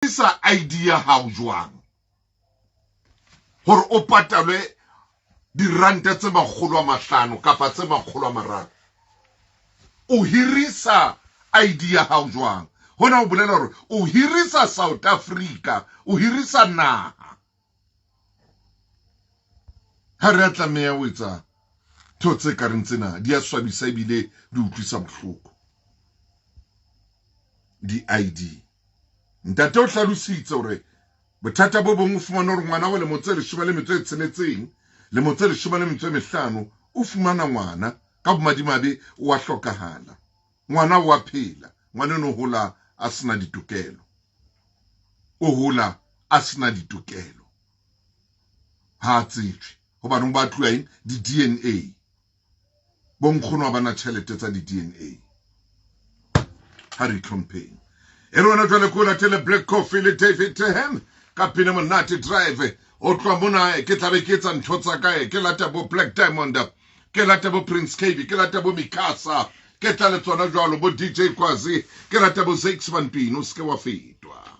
hirisa ID ya hao jwang hore o patalwe diranta tse 500 kapa tse 300. O hirisa ID ya hao jwang? Hona o bolela hore o hirisa South Africa, o hirisa naha. Ha re tlameha ho etsa totse ka reng tsena di a swabisa ebile di utlwisa bohloko. Di ID ntate o hlalositse hore bothata bo bong o fumana hore ngwana wa le motse le 16 le motse le 15 o fumana ngwana ka bomadimabe o a hlokahala. Ngwana wa phela, ngwana no hola a sena ditokelo. O hola a sena ditokelo. Ha tsitswe hobane ba tluwa di DNA. Bonkgono ba bana tšhelete tsa di DNA. Ha re tlhompheng. E rona jwale ko latele Black Coffee le David Tehem ka pina monate drive o tloa mona ke tlabe ke etsa ntho tsa kae ke lata bo Black Diamond ke lata bo Prince KB ke lata bo Mikasa ke tla le tsona jwalo bo DJ Kwazi ke lata bo Zakes Van Pino se ke wa fetwa.